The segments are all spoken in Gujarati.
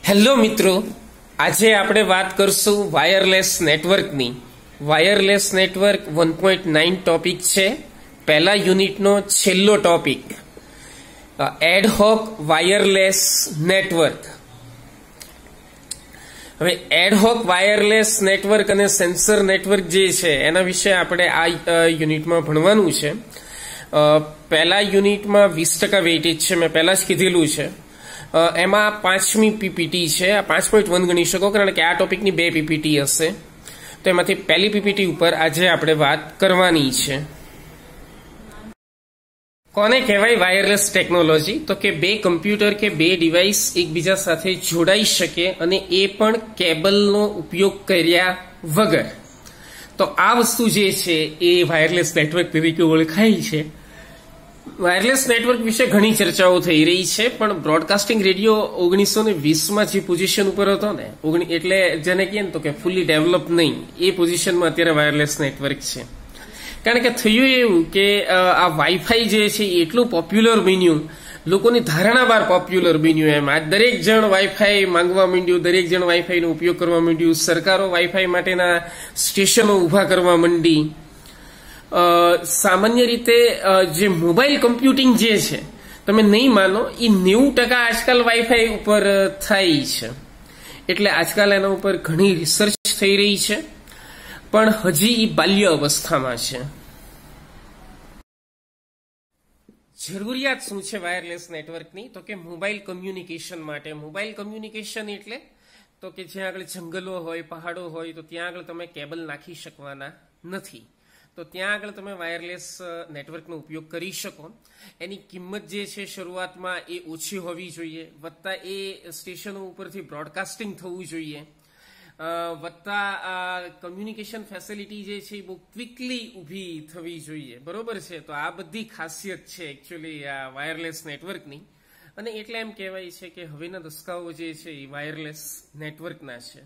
હેલો મિત્રો, આજે આપણે વાત કરશું વાયરલેસ નેટવર્કની. વાયરલેસ નેટવર્ક 1.9 ટોપિક છે. પહેલા યુનિટનો છેલ્લો ટોપિક એડહોક વાયરલેસ નેટવર્ક. હવે એડહોક વાયરલેસ નેટવર્ક અને સેન્સર નેટવર્ક જે છે એના વિશે આપણે આ યુનિટમાં ભણવાનું છે. પહેલા યુનિટમાં 20% વેઇટેજ છે, મેં પહેલા જ કીધેલું છે. એમાં 5મી પીપીટી છે. આ 5.1 ગણી શકો, કારણ કે આ ટોપિકની 2 પીપીટી હશે. તો એમાંથી પહેલી પીપીટી ઉપર આજે આપણે વાત કરવાની છે. કોને કહેવાય વાયરલેસ ટેકનોલોજી? તો કે 2 કમ્પ્યુટર કે 2 ડિવાઇસ એકબીજા સાથે જોડાઈ શકે, અને એ પણ કેબલનો ઉપયોગ કર્યા વગર. તો આ વસ્તુ જે છે એ વાયરલેસ નેટવર્ક તરીકે ઓળખાય છે. વાયરલેસ નેટવર્ક વિશે ઘણી ચર્ચાઓ થઈ રહી છે, પણ બ્રોડકાસ્ટિંગ રેડિયો 1920માં જે પોઝિશન ઉપર હતો ને, એટલે જેને કહે ને તો કે ફૂલી ડેવલપ નહીં, એ પોઝિશનમાં અત્યારે વાયરલેસ નેટવર્ક છે. કારણ કે થયું એવું કે આ વાઈફાઈ જે છે એ એટલું પોપ્યુલર બન્યું, લોકોની ધારણા બહાર પોપ્યુલર બન્યું. એમ આ દરેક જણ વાઈફાઈ માંગવા માંડ્યું, દરેક જણ વાઈફાઈનો ઉપયોગ કરવા માંડ્યું. સરકારો વાઈફાઈ માટેના સ્ટેશનો ઉભા કરવા માંડી. સામાન્ય રીતે જે મોબાઈલ કમ્પ્યુટિંગ જે છે, તમે નહીં માનો, એ 90% આજકાલ વાઈફાઈ ઉપર થાય છે. એટલે આજકાલ એના ઉપર ઘણી રિસર્ચ થઈ રહી છે, પણ હજી એ બાલ્ય અવસ્થામાં છે. જરૂરિયાત શું છે વાયરલેસ નેટવર્કની? તો કે મોબાઈલ કમ્યુનિકેશન માટે. મોબાઈલ કમ્યુનિકેશન એટલે તો કે જ્યાં આગળ જંગલો હોય, પહાડો હોય, તો ત્યાં આગળ તમે કેબલ નાખી શકવાના નથી. તો ત્યાં આગળ તમે વાયરલેસ નેટવર્કનો ઉપયોગ કરી શકો. એની કિંમત જે છે શરૂઆતમાં એ ઓછી હોવી જોઈએ, વત્તા એ સ્ટેશનો ઉપરથી બ્રોડકાસ્ટિંગ થવું જોઈએ, વત્તા કમ્યુનિકેશન ફેસિલિટી જે છે એ બહુ ક્વિકલી ઊભી થવી જોઈએ. બરોબર છે? તો આ બધી ખાસિયત છે એકચ્યુઅલી આ વાયરલેસ નેટવર્કની. અને એટલે એમ કહેવાય છે કે હવેના દસકાઓ જે છે એ વાયરલેસ નેટવર્કના છે.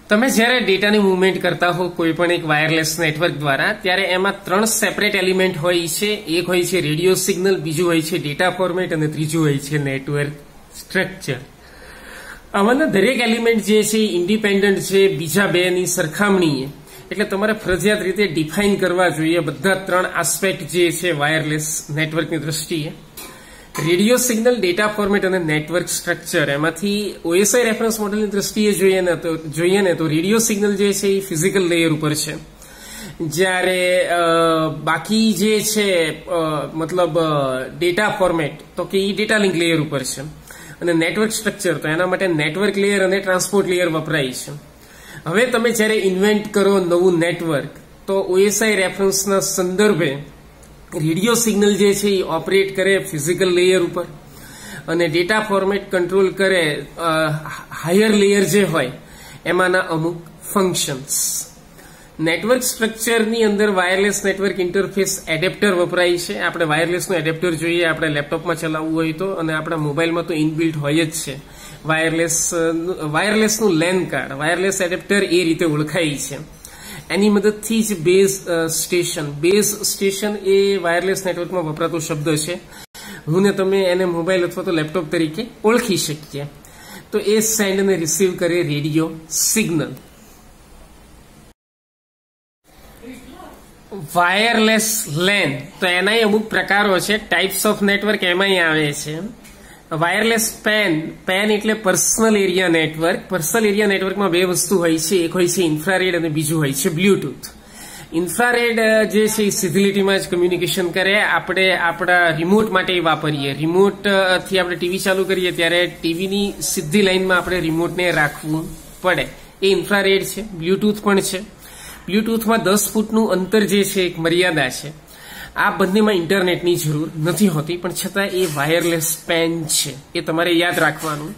તમે જ્યારે ડેટાની મૂવમેન્ટ કરતા હો કોઈ પણ એક વાયરલેસ નેટવર્ક દ્વારા, ત્યારે એમાં 3 સેપરેટ એલિમેન્ટ હોય છે. એક હોય છે રેડિયો સિગ્નલ, બીજું હોય છે ડેટા ફોર્મેટ, અને ત્રીજું હોય છે નેટવર્ક સ્ટ્રક્ચર. આમાંના દરેક એલિમેન્ટ જે છે ઇન્ડિપેન્ડન્ટ છે બીજા 2ની સરખામણીએ. એટલે તમારે ફરજિયાત રીતે ડિફાઇન કરવા જોઈએ બધા 3 આસ્પેક્ટ જે છે વાયરલેસ નેટવર્કની દ્રષ્ટિએ. રેડિયો સિગ્નલ, ડેટા ફોર્મેટ અને નેટવર્ક સ્ટ્રક્ચર. એમાંથી ઓએસઆઈ રેફરન્સ મોડેલની દ્રષ્ટિએ જોઈએ ને તો રેડિયો સિગ્નલ જે છે એ ફિઝિકલ લેયર ઉપર છે, જ્યારે બાકી જે છે મતલબ ડેટા ફોર્મેટ તો કે એ ડેટા લિંક લેયર ઉપર છે. અને નેટવર્ક સ્ટ્રક્ચર તો એના માટે નેટવર્ક લેયર અને ટ્રાન્સપોર્ટ લેયર વપરાય છે. હવે તમે જ્યારે ઇન્વેન્ટ કરો નવું નેટવર્ક, તો ઓએસઆઈ રેફરન્સના સંદર્ભે રેડિયો સિગ્નલ જે છે એ ઓપરેટ કરે ફિઝિકલ લેયર ઉપર, અને ડેટા ફોર્મેટ કંટ્રોલ કરે હાયર લેયર જે હોય એમાંના અમુક ફંક્શન્સ. નેટવર્ક સ્ટ્રક્ચરની અંદર વાયરલેસ નેટવર્ક ઇન્ટરફેસ એડેપ્ટર વપરાય છે. આપણે વાયરલેસનું એડેપ્ટર જોઈએ આપણે લેપટોપમાં ચલાવવું હોય તો, અને આપણા મોબાઈલમાં તો ઇનબિલ્ટ હોય જ છે. વાયરલેસનું લેન કાર્ડ, વાયરલેસ એડેપ્ટર એ રીતે ઓળખાય છે. એની મદદથી જ બેઝ સ્ટેશન એ વાયરલેસ નેટવર્કમાં વપરાતો શબ્દ છે. હું ને તમે એને મોબાઈલ અથવા તો લેપટોપ તરીકે ઓળખી શકીએ. તો એ સેન્ડ અને રિસીવ કરે રેડિયો સિગ્નલ. વાયરલેસ લેન તો એના અમુક પ્રકારો છે, ટાઈપ્સ ઓફ નેટવર્ક એમાંય આવે છે. વાયરલેસ પેન એટલે personal area network. Personal area નેટવર્કમાં 2 વસ્તુ હોય છે, એક હોય છે ઇન્ફ્રારેડ અને બીજું હોય છે બ્લ્યુટૂથ. ઇન્ફ્રારેડ જે છે એ સીધી લીટીમાં જ કમ્યુનિકેશન કરે. આપણે આપણા રિમોટ માટે વાપરીએ. રિમોટથી આપણે ટીવી ચાલુ કરીએ ત્યારે ટીવીની સીધી લાઈનમાં આપણે રિમોટને રાખવું પડે. એ ઇન્ફ્રારેડ છે. બ્લ્યુટૂથ પણ છે. બ્લ્યુટૂથમાં 10 ફૂટનું અંતર જે છે એક મર્યાદા છે. આ બંનેમાં ઇન્ટરનેટની જરૂર નથી હોતી, પણ છતાં એ વાયરલેસ પેન છે, એ તમારે યાદ રાખવાનું.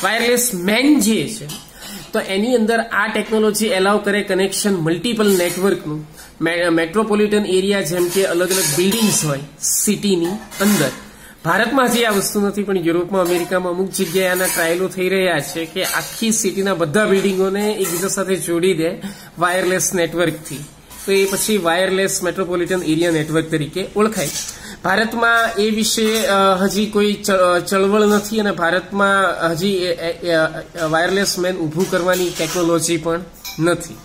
વાયરલેસ મેન જે છે તો એની અંદર આ ટેકનોલોજી એલાવ કરે કનેક્શન મલ્ટિપલ નેટવર્કનું. મેટ્રોપોલિટન એરિયા જેમ કે અલગ અલગ બિલ્ડિંગ્સ હોય સિટીની અંદર. ભારતમાં હજી આ વસ્તુ નથી, પણ યુરોપમાં, અમેરિકામાં અમુક જગ્યાએ આના ટ્રાયલો થઈ રહ્યા છે કે આખી સિટીના બધા બિલ્ડિંગોને એકબીજા સાથે જોડી દે વાયરલેસ નેટવર્કથી. તો એ પછી વાયરલેસ મેટ્રોપોલિટન એરિયા નેટવર્ક તરીકે ઓળખાય. ભારતમાં એ વિશે હજી કોઈ ચળવળ નથી અને ભારતમાં હજી વાયરલેસ મેન ઊભું કરવાની ટેકનોલોજી પણ નથી.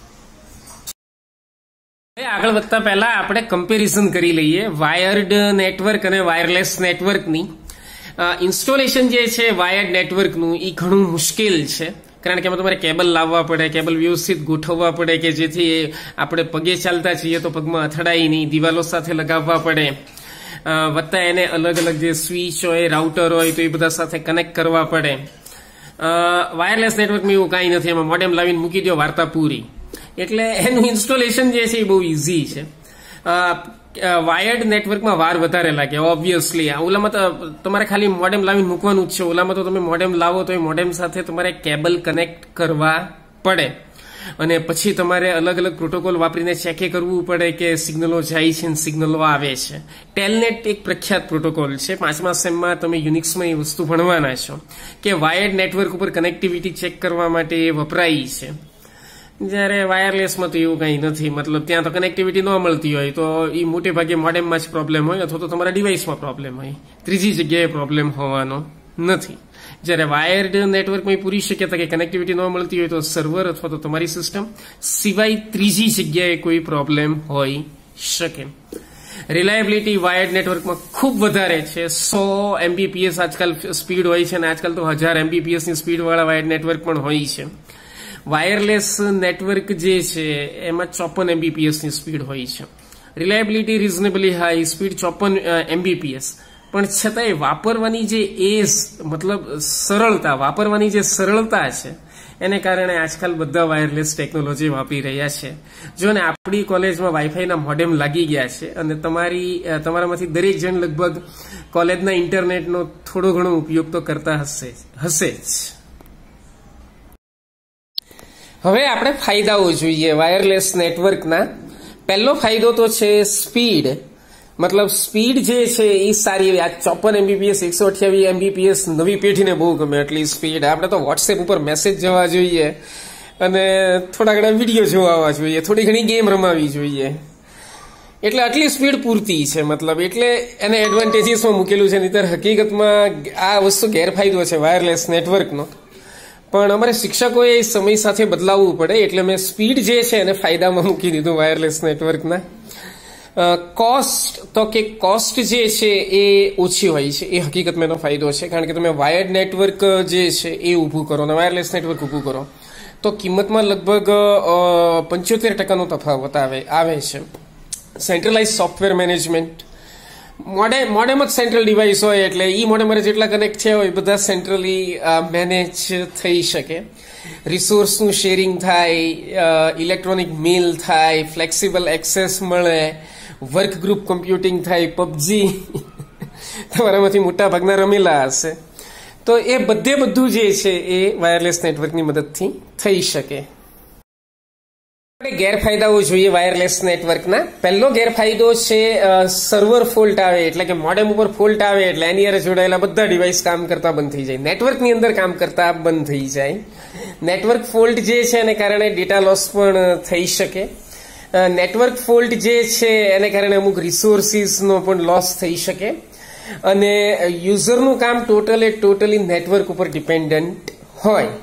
આગળ વધતા પહેલા આપણે કમ્પેરિઝન કરી લઈએ વાયર્ડ નેટવર્ક અને વાયરલેસ નેટવર્કની. ઇન્સ્ટોલેશન જે છે વાયર્ડ નેટવર્કનું એ ઘણું મુશ્કેલ છે, કારણ કે એમાં તમારે કેબલ લાવવા પડે, કેબલ વ્યવસ્થિત ગોઠવવા પડે કે જેથી આપણે પગે ચાલતા છીએ તો પગમાં અથડાય નહીં, દિવાલો સાથે લગાવવા પડે, વત્તા એને અલગ અલગ જે સ્વિચ હોય, રાઉટર હોય તો એ બધા સાથે કનેક્ટ કરવા પડે. વાયરલેસ નેટવર્કમાં એવું કાંઈ નથી, એમાં મોડેમ લાવીને મૂકી દો, વાર્તા પૂરી. એટલે એનું ઇન્સ્ટોલેશન જે છે એ બહુ ઇઝી છે. વાયર્ડ નેટવર્કમાં વાર વધારે લાગે ઓબ્વિયસલી. ઓલામાં તો તમારે ખાલી મોડેમ લાવીને મૂકવાનું જ છે. ઓલામાં તો તમે મોડેમ લાવો તો એ મોડેમ સાથે તમારે કેબલ કનેક્ટ કરવા પડે અને પછી તમારે અલગ અલગ પ્રોટોકોલ વાપરીને ચેક કરવું પડે કે સિગ્નલો જાય છે અને સિગ્નલો આવે છે. ટેલનેટ એક પ્રખ્યાત પ્રોટોકોલ છે. 5મા સેમમાં તમે યુનિક્સમાં એ વસ્તુ ભણવાના છો કે વાયર્ડ નેટવર્ક ઉપર કનેક્ટિવિટી ચેક કરવા માટે એ વપરાય છે. જયારે વાયરલેસમાં તો એવું કંઈ નથી. મતલબ ત્યાં તો કનેક્ટિવિટી ન મળતી હોય તો એ મોટે ભાગે મોડેમમાં જ પ્રોબ્લેમ હોય અથવા તો તમારા ડિવાઇસમાં પ્રોબ્લેમ હોય, ત્રીજી જગ્યાએ પ્રોબ્લેમ હોવાનો નથી. જયારે વાયર્ડ નેટવર્કમાં પૂરી શક્યતા કે કનેક્ટિવિટી ન મળતી હોય તો સર્વર અથવા તો તમારી સિસ્ટમ સિવાય ત્રીજી જગ્યાએ કોઈ પ્રોબ્લેમ હોઈ શકે. રિલાયબિલિટી વાયર્ડ નેટવર્કમાં ખૂબ વધારે છે. 100 Mbps આજકાલ સ્પીડ હોય છે અને આજકાલ તો 1000 Mbps ની સ્પીડ વાળા વાયર્ડ નેટવર્ક પણ હોય છે. વાયરલેસ નેટવર્ક જે છે એમાં 54 Mbps ની સ્પીડ હોય છે. રિલાયબિલિટી રિઝનેબલી હાઈ, સ્પીડ 54 Mbps, પણ છતાંય વાપરવાની જે એઝ મતલબ સરળતા, વાપરવાની જે સરળતા છે એને કારણે આજકાલ બધા વાયરલેસ ટેકનોલોજી વાપરી રહ્યા છે. જો ને આપણી કોલેજમાં વાઈફાઈના મોડેમ લાગી ગયા છે અને તમારામાંથી દરેક જણ લગભગ કોલેજના ઇન્ટરનેટનો થોડો ઘણો ઉપયોગ તો કરતા હશે જ. હવે આપણે ફાયદાઓ જોઈએ વાયરલેસ નેટવર્કના. પહેલો ફાયદો તો છે સ્પીડ. મતલબ સ્પીડ જે છે એ સારી. આ 54 Mbps 128 Mbps નવી પેઢીને બહુ ગમે એટલી સ્પીડ. આપણે તો વોટ્સએપ ઉપર મેસેજ જવા જોઈએ અને થોડા ઘણા વિડીયો જોવા જોઈએ, થોડી ઘણી ગેમ રમાવી જોઈએ, એટલે આટલી સ્પીડ પૂરતી છે. મતલબ એટલે એને એડવાન્ટેજીસમાં મૂકેલું છે. નહીંતર હકીકતમાં આ વસ્તુ ગેરફાયદો છે વાયરલેસ નેટવર્કનો. પણ અમારે શિક્ષકોએ સમય સાથે બદલાવવું પડે એટલે મેં સ્પીડ જે છે એને ફાયદામાં મૂકી દીધું વાયરલેસ નેટવર્કના. કોસ્ટ તો કે કોસ્ટ જે છે એ ઓછી હોય છે, એ હકીકતમાં એનો ફાયદો છે. કારણ કે તમે વાયર્ડ નેટવર્ક જે છે એ ઊભું કરો અને વાયરલેસ નેટવર્ક ઊભું કરો તો કિંમતમાં લગભગ 75% તફાવત આવે છે. સેન્ટ્રલાઇઝ સોફ્ટવેર મેનેજમેન્ટ, મોડેમ જ સેન્ટ્રલ ડિવાઇસ હોય એટલે ઈ મોડેમ જેટલા કનેક્ટ થયા હોય બધા સેન્ટ્રલી મેનેજ થઈ શકે. રિસોર્સનું શેરિંગ થાય, ઇલેક્ટ્રોનિક મેલ થાય, ફ્લેક્સિબલ એક્સેસ મળે, વર્ક ગ્રુપ કમ્પ્યુટિંગ થાય. પબજી તમારામાંથી મોટા ભાગના રમેલા હશે તો એ બધું જે છે એ વાયરલેસ નેટવર્કની મદદથી થઈ શકે. ગેરફાયદાઓ જોઈએ વાયરલેસ નેટવર્કના. પહેલો ગેરફાયદો છે સર્વર ફોલ્ટ આવે એટલે કે મોડેમ ઉપર ફોલ્ટ આવે એટલે એની અંદર જોડાયેલા બધા ડિવાઇસ કામ કરતા બંધ થઈ જાય, નેટવર્કની અંદર કામ કરતા બંધ થઈ જાય. નેટવર્ક ફોલ્ટ જે છે એને કારણે ડેટા લોસ પણ થઈ શકે. નેટવર્ક ફોલ્ટ જે છે એને કારણે અમુક રિસોર્સિસનો પણ લોસ થઈ શકે અને યુઝરનું કામ ટોટલી નેટવર્ક ઉપર ડિપેન્ડન્ટ હોય.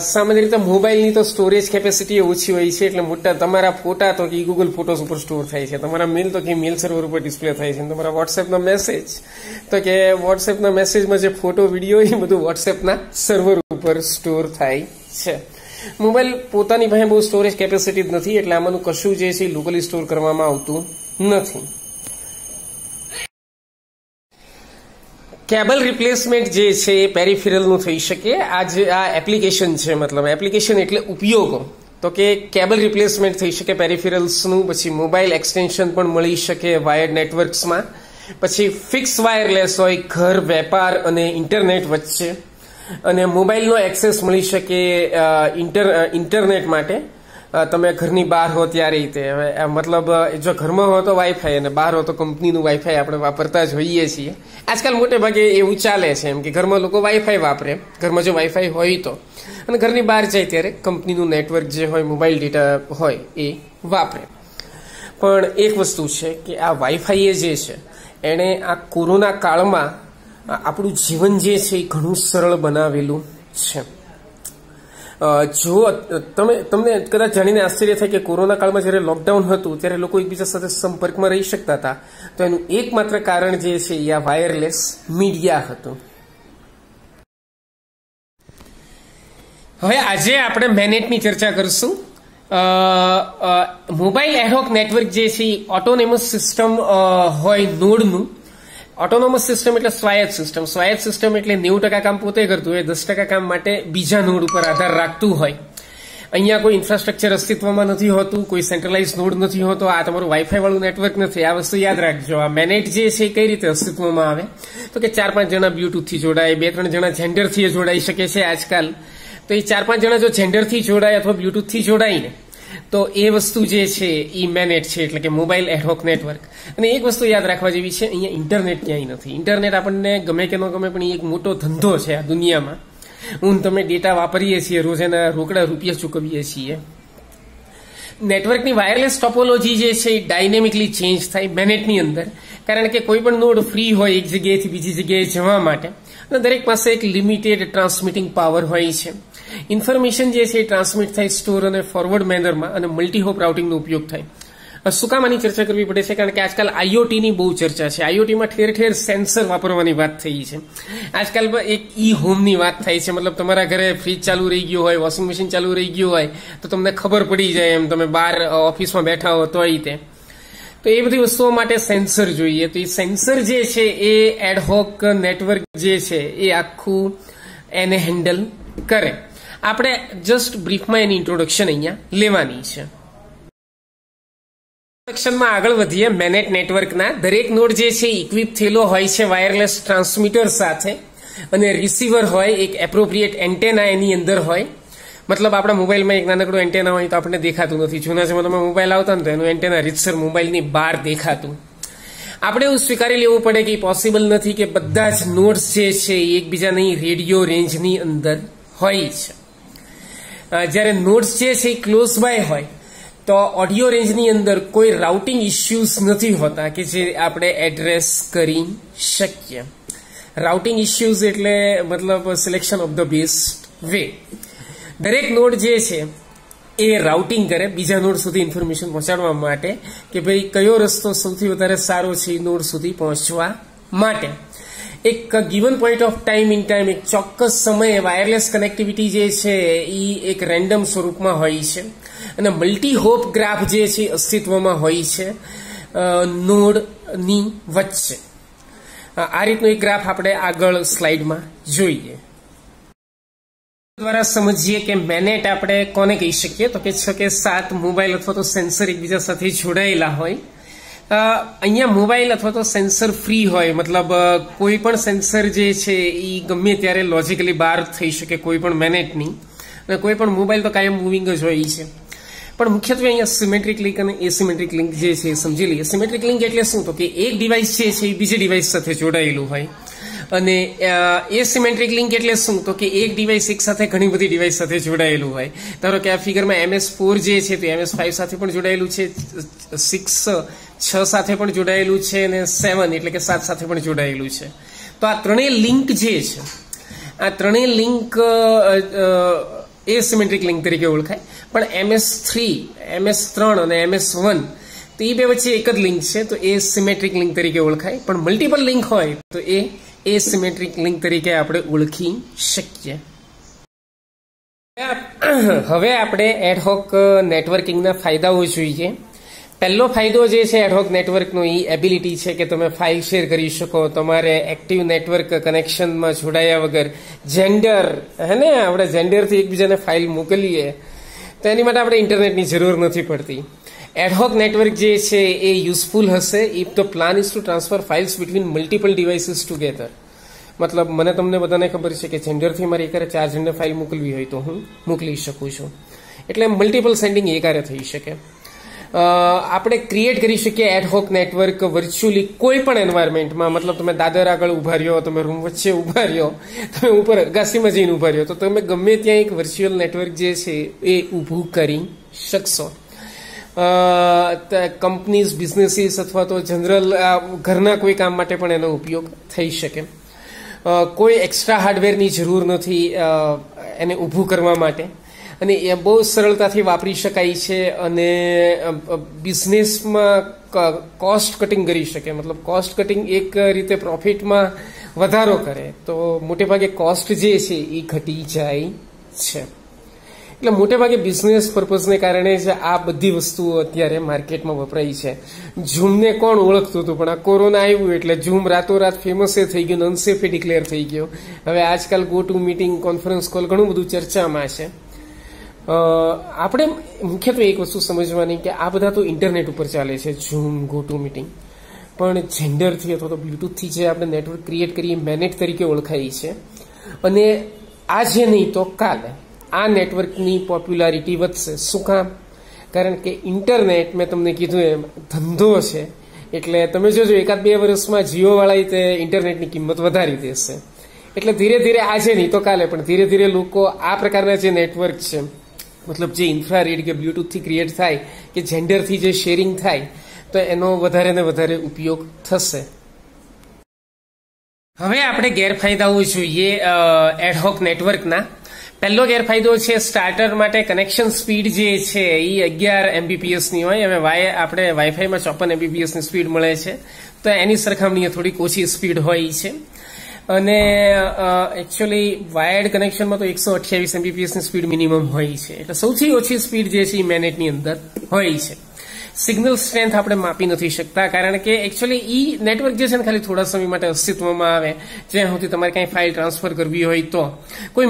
સામાન્ય રીતે મોબાઈલની તો સ્ટોરેજ કેપેસિટી ઓછી હોય છે એટલે મોટા તમારા ફોટા તો કે ગૂગલ ફોટોસ ઉપર સ્ટોર થાય છે, તમારા મેલ તો કે મેલ સર્વર ઉપર ડિસ્પ્લે થાય છે, તમારા વોટ્સએપના મેસેજ તો કે વોટ્સએપના મેસેજમાં જે ફોટો વિડીયો એ બધું વોટ્સએપના સર્વર ઉપર સ્ટોર થાય છે. મોબાઈલ પોતાની પાસે બહુ સ્ટોરેજ કેપેસિટી જ નથી એટલે આમાંનું કશું જે છે લોકલી સ્ટોર કરવામાં આવતું નથી. કેબલ રિપ્લેસમેન્ટ જે છે એ પેરિફેરલનું થઈ શકે. આ એપ્લિકેશન છે, મતલબ એપ્લિકેશન એટલે ઉપયોગો, તો કે કેબલ રિપ્લેસમેન્ટ થઈ શકે પેરિફેરલ્સનું. પછી મોબાઈલ એક્સટેન્શન પણ મળી શકે વાયર્ડ નેટવર્ક્સમાં. પછી ફિક્સ વાયરલેસ હોય ઘર, વેપાર અને ઇન્ટરનેટ વચ્ચે, અને મોબાઈલનો એક્સેસ મળી શકે ઇન્ટરનેટ માટે. તમે ઘરની બહાર હો ત્યારે રીતે, મતલબ જો ઘરમાં હો તો વાઈફાઈ અને બહાર હો તો કંપનીનું વાઈફાઈ આપણે વાપરતા જ હોઈએ છીએ. આજકાલ મોટે ભાગે એવું ચાલે છે એમ કે ઘરમાં લોકો વાઈફાઈ વાપરે, ઘરમાં જો વાઈફાઈ હોય તો, અને ઘરની બહાર જાય ત્યારે કંપનીનું નેટવર્ક જે હોય, મોબાઈલ ડેટા હોય એ વાપરે. પણ એક વસ્તુ છે કે આ વાઈફાઈ જે છે એણે આ કોરોના કાળમાં આપણું જીવન જે છે એ ઘણું સરળ બનાવેલું છે. જો તમને કદાચ જાણીને આશ્ચર્ય થાય કે કોરોના કાળમાં જ્યારે લોકડાઉન હતું ત્યારે લોકો એકબીજા સાથે સંપર્કમાં રહી શકતા હતા, તો એનું એકમાત્ર કારણ જે છે એ આ વાયરલેસ મીડિયા હતું. હવે આજે આપણે મેનેટની ચર્ચા કરશું. મોબાઈલ એડહોક નેટવર્ક જે છે એ ઓટોનોમસ સિસ્ટમ હોય નોડનું. ઓટોનોમસ સિસ્ટમ એટલે સ્વાયત્ત સિસ્ટમ. સ્વાયત્ત સિસ્ટમ એટલે 90% કામ પોતે કરતું હોય, 10% કામ માટે બીજા નોડ ઉપર આધાર રાખતું હોય. અહીંયા કોઈ ઇન્ફ્રાસ્ટ્રક્ચર અસ્તિત્વમાં નથી હોતું, કોઈ સેન્ટ્રલાઇઝ નોડ નથી હોતો. આ તમારું વાઈફાઈ વાળું નેટવર્ક નથી. આ વસ્તુ યાદ રાખજો. આ મેનેટ જે છે કઈ રીતે અસ્તિત્વમાં આવે તો કે 4-5 જણા બ્લૂટૂથ થી જોડાય, 2-3 જણા જેન્ડર થી જોડાઈ શકે છે આજકાલ. તો એ 4-5 જણા જો જેન્ડર થી જોડાય અથવા બ્લૂટૂથ થી જોડાય ને તો એ વસ્તુ જે છે એ મેનેટ છે, એટલે કે મોબાઈલ એડહોક નેટવર્ક. અને એક વસ્તુ યાદ રાખવા જેવી છે, અહીંયા ઇન્ટરનેટ ક્યાંય નથી. ઇન્ટરનેટ આપણને ગમે કે ન ગમે પણ એક મોટો ધંધો છે આ દુનિયામાં. તમે ડેટા વાપરીએ છીએ, રોજ એના રોકડા રૂપિયા ચૂકવીએ છીએ. નેટવર્કની વાયરલેસ ટોપોલોજી જે છે એ ડાયનેમિકલી ચેન્જ થાય મેનેટની અંદર, કારણ કે કોઈ પણ નોડ ફ્રી હોય એક જગ્યાએથી બીજી જગ્યાએ જવા માટે, અને દરેક પાસે એક લિમિટેડ ટ્રાન્સમિટિંગ પાવર હોય છે. ઇન્ફોર્મેશન જે છે એ ટ્રાન્સમિટ થાય સ્ટોર અને ફોરવર્ડ મેનરમાં, અને મલ્ટી હોપ રાઉટિંગનો ઉપયોગ થાય. શું કામ આની ચર્ચા કરવી પડે છે? કારણ કે આજકાલ આઈઓટીની બહુ ચર્ચા છે. આઈઓટીમાં ઠેર ઠેર સેન્સર વાપરવાની વાત થઈ છે. આજકાલ એક ઈ હોમની વાત થાય છે. મતલબ તમારા ઘરે ફ્રીજ ચાલુ રહી ગયું હોય, વોશિંગ મશીન ચાલુ રહી ગયું હોય તો તમને ખબર પડી જાય, એમ તમે બહાર ઓફિસમાં બેઠા હો તોય તે. તો એ બધી વસ્તુઓ માટે સેન્સર જોઈએ. તો એ સેન્સર જે છે એ એડહોક નેટવર્ક જે છે એ આખું એને હેન્ડલ કરે. આપણે જસ્ટ બ્રીફમાં એની ઇન્ટ્રોડક્શન અહીંયા લેવાની છે. ઇન્ટ્રોડક્શનમાં આગળ વધીએ. મેનેટ નેટવર્કના દરેક નોડ જે છે ઇક્વિપ થયેલો હોય છે વાયરલેસ ટ્રાન્સમીટર સાથે, અને રિસીવર હોય, એક એપ્રોપ્રિએટ એન્ટેના એની અંદર હોય. મતલબ આપણા મોબાઈલમાં એક નાનકડું એન્ટેના હોય તો આપણને દેખાતું નથી. જૂના જમાનામાં મોબાઈલ આવતા ને તો એનું એન્ટેના રીતસર મોબાઈલની બહાર દેખાતું. આપણે એવું સ્વીકારી લેવું પડે કે પોસિબલ નથી કે બધા જ નોડ્સ જે છે એ એકબીજાની રેડિયો રેન્જની અંદર હોય છે. જ્યારે નોડ્સ જે છે એ ક્લોઝ બાય હોય તો ઓડિયો રેન્જની અંદર કોઈ રાઉટિંગ ઇશ્યુઝ નથી હોતા કે જે આપણે એડ્રેસ કરી શકીએ. રાઉટિંગ ઇશ્યુઝ એટલે મતલબ selection of the best way. દરેક નોડ જે છે એ રાઉટિંગ કરે બીજા નોડ સુધી ઇન્ફોર્મેશન પહોંચાડવા માટે કે ભાઈ કયો રસ્તો સૌથી વધારે સારો છે એ નોડ સુધી પહોંચવા માટે. એક given point of time in time, એક ચોક્કસ સમયે વાયરલેસ કનેક્ટિવિટી જે છે એ એક રેન્ડમ સ્વરૂપમાં હોય છે, અને મલ્ટી હોપ ગ્રાફ જે છે અસ્તિત્વમાં હોય છે નોડની વચ્ચે. આ રીતનો એક ગ્રાફ આપણે આગળ સ્લાઇડમાં જોઈએ. દ્વારા સમજીએ કે મેનેટ આપણે કોને કહી શકીએ તો કે 6 કે 7 મોબાઈલ અથવા તો સેન્સર એકબીજા સાથે જોડાયેલા હોય. અહીંયા મોબાઈલ અથવા તો સેન્સર ફ્રી હોય, મતલબ કોઈ પણ સેન્સર જે છે એ ગમે ત્યારે લોજિકલી બહાર થઈ શકે કોઈ પણ મેનેટની, અને કોઈ પણ મોબાઈલ તો કાયમ મૂવિંગ જ હોય છે. પણ મુખ્યત્વે અહીંયા સિમેટ્રિક લિંક અને એસિમેટ્રિક લિંક જે છે એ સમજી લઈએ. સિમેટ્રિક લિંક એટલે શું? તો કે એક ડિવાઇસ જે છે એ બીજી ડિવાઇસ સાથે જોડાયેલું હોય, અને એસિમેટ્રિક લિંક એટલે શું? તો કે એક ડિવાઇસ એક સાથે ઘણી બધી ડિવાઇસ સાથે જોડાયેલું હોય. ધારો કે આ ફિગરમાં MS4 જે છે તો MS5 સાથે પણ જોડાયેલું છે, 6 સાથે પણ જોડાયેલું છે, અને 7 એટલે કે 7 સાથે પણ જોડાયેલું છે. તો આ ત્રણેય લિંક જે છે, આ ત્રણેય લિંક એસિમેટ્રિક લિંક તરીકે ઓળખાય. પણ MS3 અને MS1 તો એ બે વચ્ચે એક જ લિંક છે, તો એ સિમેટ્રિક લિંક તરીકે ઓળખાય. પણ મલ્ટિપલ લિંક હોય તો એ એસિમેટ્રિક લિંક તરીકે આપણે ઓળખી શકીએ. હવે આપણે એડહોક નેટવર્કિંગના ફાયદાઓ જોઈએ. પહેલો ફાયદો જે છે એડહોક નેટવર્કનો એ એબિલિટી છે કે તમે ફાઇલ શેર કરી શકો. તમારે એક્ટિવ નેટવર્ક કનેક્શનમાં જોડાયા વગર જેન્ડર આપણે જેન્ડરથી એકબીજાને ફાઇલ મોકલીએ તો એની માટે આપણે ઇન્ટરનેટની જરૂર નથી પડતી. એડહોક નેટવર્ક જે છે એ યુઝફુલ હશે if the plan is two transfer files between multiple devices together. મતલબ મને તમને બધાને ખબર છે કે જેન્ડરથી મારે એકારે 4 જણને ફાઇલ મોકલવી હોય તો હું મોકલી શકું છું. એટલે મલ્ટિપલ સેન્ડિંગ એકારે થઈ શકે. આપણે ક્રિએટ કરી શકીએ એડહોક નેટવર્ક વર્ચ્યુઅલી કોઈ પણ એન્વાયરમેન્ટમાં. મતલબ તમે દાદર આગળ ઉભા રહ્યો, તમે રૂમ વચ્ચે ઉભા રહ્યો, તમે ઉપર અગાસીમાં જઈને ઉભા રહ્યો, તો તમે ગમે ત્યાં એક વર્ચ્યુઅલ નેટવર્ક જે છે એ ઊભું કરી શકશો. કંપનીઝ, બિઝનેસીસ અથવા તો જનરલ ઘરના કોઈ કામ માટે પણ એનો ઉપયોગ થઈ શકે. કોઈ એક્સ્ટ્રા હાર્ડવેરની જરૂર નથી એને ઊભું કરવા માટે, અને એ બહુ સરળતાથી વાપરી શકાય છે. અને બિઝનેસમાં કોસ્ટ કટિંગ કરી શકે, મતલબ કોસ્ટ કટિંગ એક રીતે પ્રોફિટમાં વધારો કરે, તો મોટે ભાગે કોસ્ટ જે છે એ ઘટી જાય છે. એટલે મોટે ભાગે બિઝનેસ પર્પઝને કારણે જ આ બધી વસ્તુઓ અત્યારે માર્કેટમાં વપરાય છે. ઝૂમને કોણ ઓળખતું હતું, પણ આ કોરોના આવ્યું એટલે ઝૂમ રાતોરાત ફેમસ થઈ ગયું, અનસેફ ડિક્લેર થઈ ગયો. હવે આજકાલ go to meeting, conference call ઘણું બધું ચર્ચામાં છે. આપણે મુખ્યત્વે એક વસ્તુ સમજવાની કે આ બધા તો ઇન્ટરનેટ ઉપર ચાલે છે, ઝૂમ, ગો ટુ મીટિંગ, પણ જેન્ડરથી અથવા તો બ્લૂટૂથથી જે આપણે નેટવર્ક ક્રિએટ કરીએ મેનેટ તરીકે ઓળખાય છે. અને આજે નહીં તો કાલે આ નેટવર્કની પોપ્યુલારિટી વધશે. શું કામ? કારણ કે ઇન્ટરનેટ, મેં તમને કીધું એમ, ધંધો છે. એટલે તમે જોજો 1-2 વર્ષમાં જીઓવાળાએ તે ઇન્ટરનેટની કિંમત વધારી દેશે. એટલે ધીરે ધીરે, આજે નહીં તો કાલે, પણ ધીરે ધીરે લોકો આ પ્રકારના જે નેટવર્ક છે, મતલબ જે ઇન્ફ્રારેડ કે બ્લૂટૂથથી ક્રિએટ થાય કે જેન્ડરથી જે શેરિંગ થાય, તો એનો વધારે ને વધારે ઉપયોગ થશે. હવે આપણે ગેરફાયદાઓ જોઈએ એડહોક નેટવર્કના. પહેલો ગેરફાયદો છે સ્ટાર્ટર માટે કનેક્શન સ્પીડ જે છે એ 11 Mbps ની હોય. હવે આપણે વાઈફાઈમાં 54 Mbps ની સ્પીડ મળે છે, તો એની સરખામણીએ થોડીક ઓછી સ્પીડ હોય છે. અને એકચ્યુઅલી વાયર્ડ કનેક્શનમાં તો 128 Mbps ની સ્પીડ મિનિમમ હોય છે. એટલે સૌથી ઓછી સ્પીડ જે છે એ મેનેટની અંદર હોય છે. સિગ્નલ સ્ટ્રેન્થ આપણે માપી નથી શકતા, કારણ કે એકચ્યુઅલી ઈ નેટવર્ક જે છે ને ખાલી થોડા સમય માટે અસ્તિત્વમાં આવે, જ્યાં સુધી તમારે કંઈ ફાઇલ ટ્રાન્સફર કરવી હોય તો કોઈ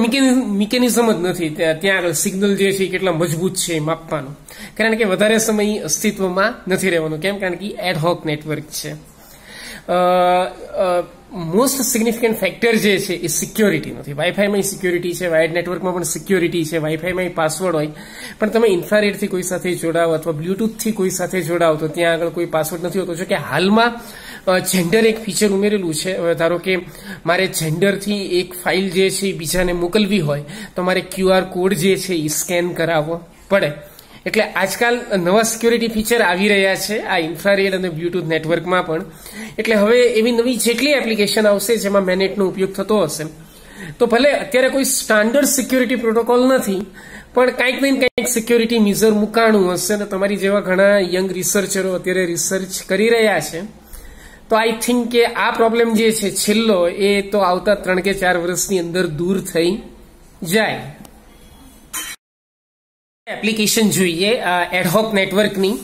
મિકેનિઝમ જ નથી ત્યાં આગળ સિગ્નલ જે છે કેટલા મજબૂત છે એ માપવાનું, કારણ કે વધારે સમય અસ્તિત્વમાં નથી રહેવાનું. કેમ? કારણ કે એડહોક નેટવર્ક છે. મોસ્ટ સિગ્નિફિકન્ટ ફેક્ટર જે છે એ સિક્યોરિટી નથી. વાઈફાઈમાં સિક્યોરિટી છે, વાયર્ડ નેટવર્કમાં પણ સિક્યોરિટી છે, વાઈફાઈમાં પાસવર્ડ હોય, પણ તમે ઇન્ફ્રારેડથી કોઈ સાથે જોડાવો અથવા બ્લૂટૂથથી કોઈ સાથે જોડાવો તો ત્યાં આગળ કોઈ પાસવર્ડ નથી હોતો. જો કે હાલમાં જેન્ડર એક ફીચર ઉમેરેલું છે. હવે ધારો કે મારે જેન્ડરથી એક ફાઇલ જે છે એ બીજાને મોકલવી હોય તો મારે QR કોડ જે છે એ સ્કેન કરાવવો પડે. એટલે આજકાલ નવા સિક્યોરિટી ફીચર આવી રહ્યા છે આ ઇન્ફ્રારેડ અને બ્લૂટૂથ નેટવર્કમાં પણ. એટલે હવે એવી નવી જેટલી એપ્લિકેશન આવશે જેમાં મેનેટનો ઉપયોગ થતો હશે, તો ભલે અત્યારે કોઈ સ્ટાન્ડર્ડ સિક્યોરિટી પ્રોટોકોલ નથી, પણ કંઈક ને કંઈક સિક્યોરિટી મેઝર મુકાણું હશે. અને તમારી જેવા ઘણા યંગ રિસર્ચરો અત્યારે રિસર્ચ કરી રહ્યા છે, તો આઈ થિંક કે આ પ્રોબ્લેમ જે છે છેલ્લો એ તો આવતા 3 કે 4 વર્ષની અંદર દૂર થઈ જાય. એપ્લિકેશન જોઈએ એડહોક નેટવર્કની,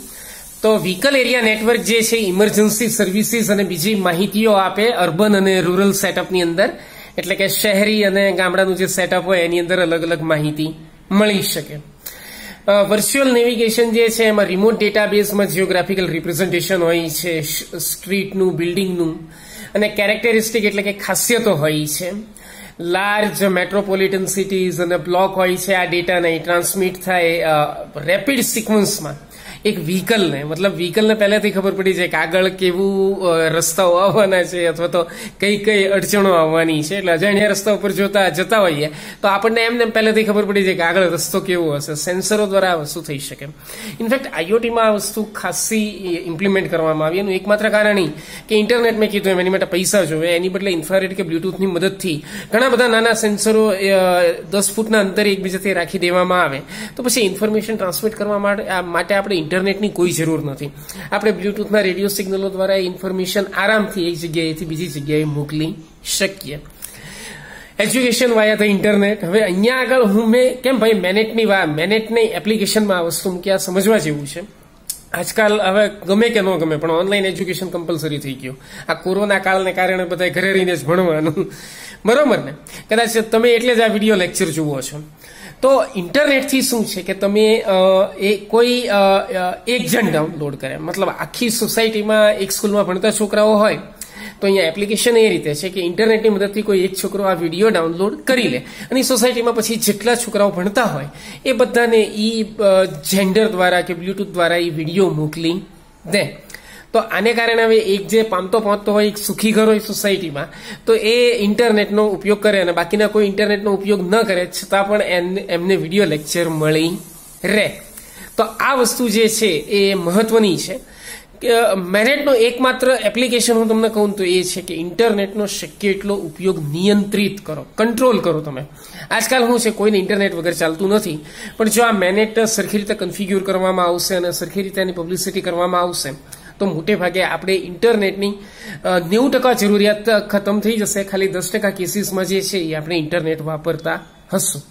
તો વ્હીકલ એરિયા નેટવર્ક જે છે ઇમરજન્સી સર્વિસીસ અને બીજી માહિતીઓ આપે અર્બન અને રૂરલ સેટઅપની અંદર. એટલે કે શહેરી અને ગામડાનું જે સેટઅપ હોય એની અંદર અલગ અલગ માહિતી મળી શકે. વર્ચ્યુઅલ નેવિગેશન જે છે એમાં રિમોટ ડેટાબેઝમાં જીઓગ્રાફિકલ રિપ્રેઝન્ટેશન હોય છે, સ્ટ્રીટનું, બિલ્ડિંગનું, અને કેરેક્ટરિસ્ટિક એટલે કે ખાસિયતો હોય છે. લાર્જ મેટ્રોપોલિટન સિટીઝ અને બ્લોક હોય છે, આ ડેટાને ટ્રાન્સમિટ થાય રેપિડ સિક્વન્સમાં એક વ્હીકલને, મતલબ વ્હીકલને પહેલાથી ખબર પડી જાય કે આગળ કેવું રસ્તાઓ આવવાના છે અથવા તો કઈ કઈ અડચણો આવવાની છે. એટલે અજાણ્યા રસ્તા ઉપર જતા હોઈએ તો આપણને એમને પહેલાથી ખબર પડી જાય કે આગળ રસ્તો કેવો હશે. સેન્સરો દ્વારા આ વસ્તુ થઈ શકે. ઇનફેક્ટ આઈઓટીમાં આ વસ્તુ ખાસી ઇમ્પ્લિમેન્ટ કરવામાં આવી. એનું એકમાત્ર કારણ કે ઇન્ટરનેટ મેં કીધું એની માટે પૈસા જોવે, એની બદલે ઇન્ફ્રારેડ કે બ્લૂટૂથની મદદથી ઘણા બધા નાના સેન્સરો 10 ફૂટના અંતરે એકબીજાથી રાખી દેવામાં આવે તો પછી ઇન્ફોર્મેશન ટ્રાન્સમિટ કરવા માટે આપણે ઇન્ટરનેટની કોઈ જરૂર નથી. આપણે બ્લૂટૂથના રેડિયો સિગ્નલો દ્વારા ઇન્ફોર્મેશન આરામથી એક જગ્યાએથી બીજી જગ્યાએ મોકલી શકીએ. Education via the internet. હવે અહીંયા આગળ કેમ ભાઈ મેનેટની એપ્લિકેશનમાં આ વસ્તુ મૂક્યા સમજવા જેવું છે. આજકાલ હવે ગમે કે ન ગમે પણ ઓનલાઈન એજ્યુકેશન કમ્પલસરી થઈ ગયું. આ કોરોના કાળને કારણે બધા ઘરે રહીને જ ભણવાનું, બરોબર ને? કદાચ તમે એટલે જ આ વિડીયો લેક્ચર જુઓ છો. તો ઇન્ટરનેટથી શું છે કે તમે કોઈ એક જણ ડાઉનલોડ કરે, મતલબ આખી સોસાયટીમાં એક સ્કૂલમાં ભણતા છોકરાઓ હોય તો અહીંયા એપ્લિકેશન એ રીતે છે કે ઇન્ટરનેટની મદદથી કોઈ એક છોકરો આ વિડીયો ડાઉનલોડ કરી લે અને સોસાયટીમાં પછી જેટલા છોકરાઓ ભણતા હોય એ બધાને જેન્ડર દ્વારા કે બ્લૂટૂથ દ્વારા એ વિડીયો મોકલી દે. તો આને કારણે હવે એક જે પામતો પહોંચતો હોય, એક સુખી ઘર હોય સોસાયટીમાં, તો એ ઇન્ટરનેટનો ઉપયોગ કરે અને બાકીના કોઈ ઇન્ટરનેટનો ઉપયોગ ન કરે છતાં પણ એમને વિડીયો લેક્ચર મળી રહે. તો આ વસ્તુ જે છે એ મહત્વની છે. મેનેટનો એકમાત્ર એપ્લિકેશન હું તમને કહું તો એ છે કે ઇન્ટરનેટનો શક્ય એટલો ઉપયોગ નિયંત્રિત કરો, કંટ્રોલ કરો તમે. આજકાલ શું છે, કોઈને ઇન્ટરનેટ વગર ચાલતું નથી, પણ જો આ મેનેટ સરખી રીતે કન્ફિગ્યુર કરવામાં આવશે અને સરખી રીતે એની પબ્લિસિટી કરવામાં આવશે તો મોટે ભાગે આપણે ઇન્ટરનેટની 90% જરૂરિયાત ખતમ થઈ જશે. ખાલી 10% કેસીસમાં જે છે એ આપણે ઇન્ટરનેટ વાપરતા હશું.